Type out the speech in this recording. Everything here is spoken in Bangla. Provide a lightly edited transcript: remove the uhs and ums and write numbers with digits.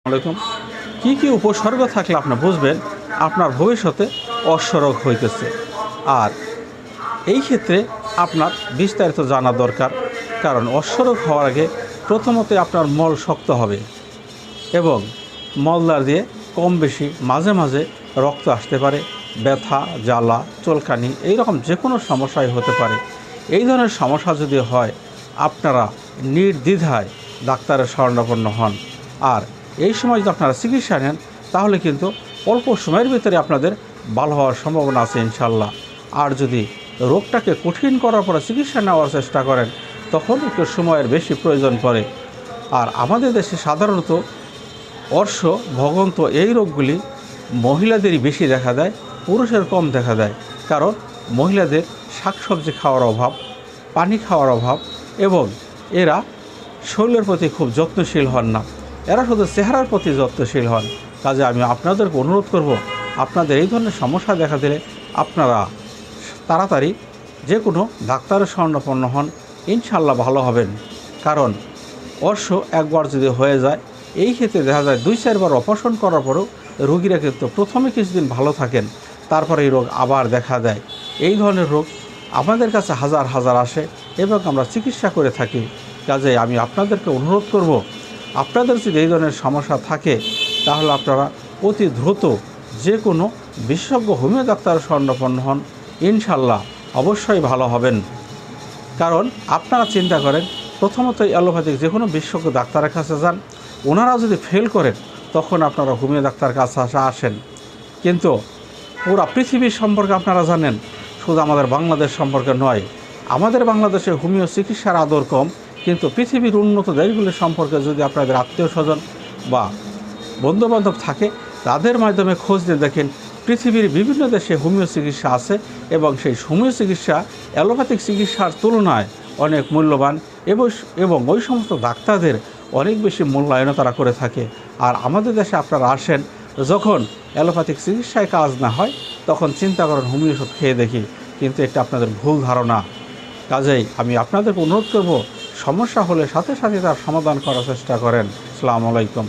আলাইকুম। কি উপসর্গ থাকলে আপনি বুঝবেন আপনার ভবিষ্যতে অশ্বরোগ হইতেছে, আর এই ক্ষেত্রে আপনার বিস্তারিত জানা দরকার। কারণ অশ্বরোগ হওয়ার আগে প্রথমত আপনার মল শক্ত হবে এবং মলদার দিয়ে কম বেশি মাঝে মাঝে রক্ত আসতে পারে, ব্যথা, জ্বালা, চুলকানি এইরকম যে কোনো সমস্যাই হতে পারে। এই ধরনের সমস্যা যদি হয় আপনারা নির্দ্বিধায় ডাক্তারের শরণাপন্ন হন। আর এই সময় যদি আপনারা চিকিৎসা নেন তাহলে কিন্তু অল্প সময়ের ভিতরে আপনাদের ভালো হওয়ার সম্ভাবনা আছে ইনশাল্লাহ। আর যদি রোগটাকে কঠিন করার পরে চিকিৎসা নেওয়ার চেষ্টা করেন তখন একটু সময়ের বেশি প্রয়োজন পড়ে। আর আমাদের দেশে সাধারণত অর্শ, ভগন্ত এই রোগগুলি মহিলাদেরই বেশি দেখা দেয়, পুরুষের কম দেখা দেয়। কারণ মহিলাদের শাকসবজি খাওয়ার অভাব, পানি খাওয়ার অভাব এবং এরা শরীরের প্রতি খুব যত্নশীল হন না, এরা শুধু চেহারার প্রতি যত্নশীল হন। কাজে আমি আপনাদেরকে অনুরোধ করব, আপনাদের এই ধরনের সমস্যা দেখা দিলে আপনারা তাড়াতাড়ি যে কোনো ডাক্তারের শরণাপন্ন হন, ইনশাল্লাহ ভালো হবেন। কারণ অর্শ একবার যদি হয়ে যায়, এই ক্ষেত্রে দেখা যায় 2-4 বার অপারেশন করার পরেও রোগীরা কিন্তু প্রথমে কিছুদিন ভালো থাকেন, তারপরে এই রোগ আবার দেখা দেয়। এই ধরনের রোগ আমাদের কাছে হাজার হাজার আসে এবং আমরা চিকিৎসা করে থাকি। কাজে আমি আপনাদেরকে অনুরোধ করব, আপনাদের যদি এই ধরনের সমস্যা থাকে তাহলে আপনারা অতি দ্রুত যে কোনো বিশেষজ্ঞ হোমিও ডাক্তারের শরণাপন্ন হন, ইনশাল্লাহ অবশ্যই ভালো হবেন। কারণ আপনারা চিন্তা করেন, প্রথমত অ্যালোপ্যাথিক যে কোনো বিশেষজ্ঞ ডাক্তারের কাছে যান, ওনারা যদি ফেল করেন তখন আপনারা হোমিও ডাক্তারের কাছে আসেন। কিন্তু পুরা পৃথিবীর সম্পর্কে আপনারা জানেন, শুধু আমাদের বাংলাদেশ সম্পর্কে নয়। আমাদের বাংলাদেশে হোমিও চিকিৎসার আদর কম, কিন্তু পৃথিবীর উন্নত দেশগুলির সম্পর্কে যদি আপনাদের আত্মীয় স্বজন বা বন্ধুবান্ধব থাকে তাদের মাধ্যমে খোঁজ দিয়ে দেখেন, পৃথিবীর বিভিন্ন দেশে হোমিও চিকিৎসা আছে এবং সেই হোমিও চিকিৎসা অ্যালোপ্যাথিক চিকিৎসার তুলনায় অনেক মূল্যবান এবং ওই সমস্ত ডাক্তারদের অনেক বেশি মূল্যায়ন তারা করে থাকে। আর আমাদের দেশে আপনারা আসেন, যখন অ্যালোপ্যাথিক চিকিৎসায় কাজ না হয় তখন চিন্তা করেন হোমিও ওষুধ খেয়ে দেখি, কিন্তু এটা আপনাদের ভুল ধারণা। কাজেই আমি আপনাদেরকে অনুরোধ করব, সমস্যা হলে সাথে সাথে তার সমাধান করার চেষ্টা করেন। আসসালামু আলাইকুম।